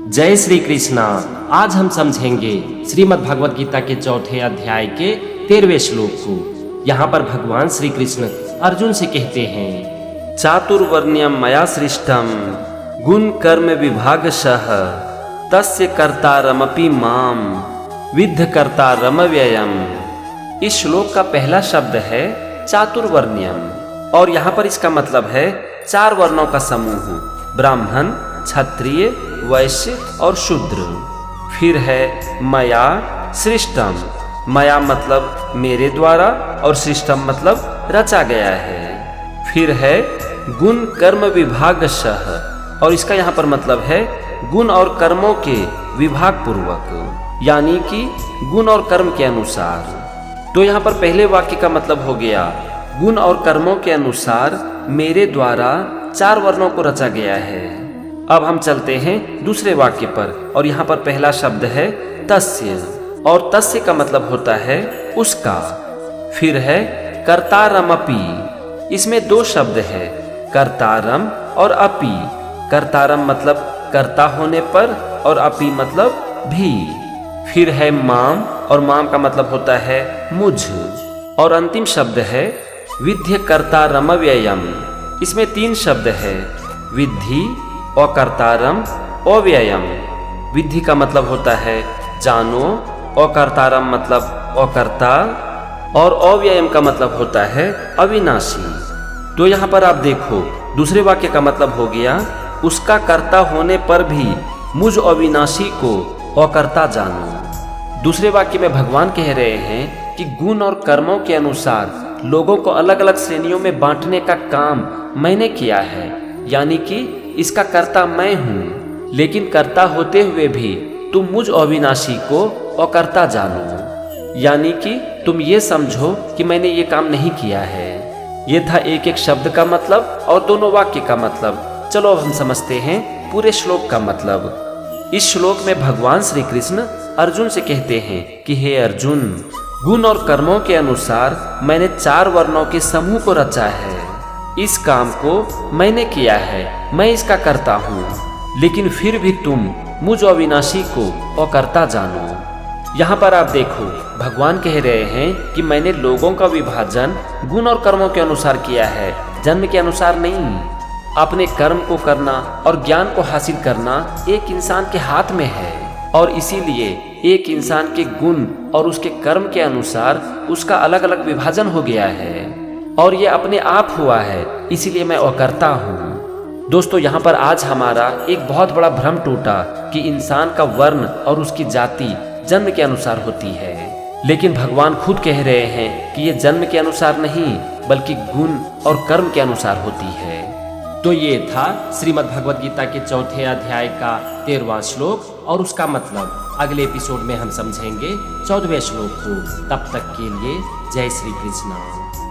जय श्री कृष्णा। आज हम समझेंगे श्रीमद् भगवद गीता के चौथे अध्याय के 13वें श्लोक को। यहाँ पर भगवान श्री कृष्ण अर्जुन से कहते हैं, चातुर्वर्ण्यम मया सृष्टम गुण कर्म विभागशः तस्य कर्तारमपि माम विद्ध कर्तारम व्ययम। इस श्लोक का पहला शब्द है चातुर्वर्ण्यम और यहाँ पर इसका मतलब है चार वर्णों का समूह, ब्राह्मण, क्षत्रिय, वैश्य और शूद्र। फिर है मया सृष्टम, मया मतलब मेरे द्वारा और सृष्टम मतलब रचा गया है। फिर है गुण कर्म विभागशः और इसका यहाँ पर मतलब है गुण और कर्मों के विभाग पूर्वक, यानी कि गुण और कर्म के अनुसार। तो यहाँ पर पहले वाक्य का मतलब हो गया गुण और कर्मों के अनुसार मेरे द्वारा चार वर्णों को रचा गया है। अब हम चलते हैं दूसरे वाक्य पर और यहाँ पर पहला शब्द है तस्य और तस्य का मतलब होता है उसका। फिर है कर्तारमपि, इसमें दो शब्द है कर्तारम और अपि। कर्तारम मतलब कर्ता होने पर और अपि मतलब भी। फिर है माम और माम का मतलब होता है मुझ। और अंतिम शब्द है विद्य कर्तारम व्ययम। इसमें तीन शब्द है विद्धि, अकर्तारम, अव्ययम। विद्धि का मतलब होता है जानो, अकर्तारम मतलब अकर्ता और अव्ययम का मतलब होता है अविनाशी। तो यहाँ पर आप देखो दूसरे वाक्य का मतलब हो गया उसका कर्ता होने पर भी मुझ अविनाशी को अकर्ता जानो। दूसरे वाक्य में भगवान कह रहे हैं कि गुण और कर्मों के अनुसार लोगों को अलग अलग श्रेणियों में बांटने का काम मैंने किया है, यानी कि इसका कर्ता मैं हूँ, लेकिन कर्ता होते हुए भी तुम मुझ अविनाशी को अकर्ता जानो, यानी कि तुम ये समझो कि मैंने ये काम नहीं किया है। ये था एक एक शब्द का मतलब और दोनों वाक्य का मतलब। चलो अब हम समझते हैं पूरे श्लोक का मतलब। इस श्लोक में भगवान श्री कृष्ण अर्जुन से कहते हैं कि हे अर्जुन, गुण और कर्मों के अनुसार मैंने चार वर्णों के समूह को रचा है। इस काम को मैंने किया है, मैं इसका करता हूँ, लेकिन फिर भी तुम मुझ अविनाशी को अकर्ता जानो। यहाँ पर आप देखो भगवान कह रहे हैं कि मैंने लोगों का विभाजन गुण और कर्मों के अनुसार किया है, जन्म के अनुसार नहीं। अपने कर्म को करना और ज्ञान को हासिल करना एक इंसान के हाथ में है और इसीलिए एक इंसान के गुण और उसके कर्म के अनुसार उसका अलग अलग विभाजन हो गया है और ये अपने आप हुआ है, इसीलिए मैं अकर्ता हूँ। दोस्तों यहाँ पर आज हमारा एक बहुत बड़ा भ्रम टूटा कि इंसान का वर्ण और उसकी जाति जन्म के अनुसार होती है, लेकिन भगवान खुद कह रहे हैं कि ये जन्म के अनुसार नहीं बल्कि गुण और कर्म के अनुसार होती है। तो ये था श्रीमद् भगवद गीता के चौथे अध्याय का 13वां श्लोक और उसका मतलब। अगले एपिसोड में हम समझेंगे 14वें श्लोक को। तब तक के लिए जय श्री कृष्ण।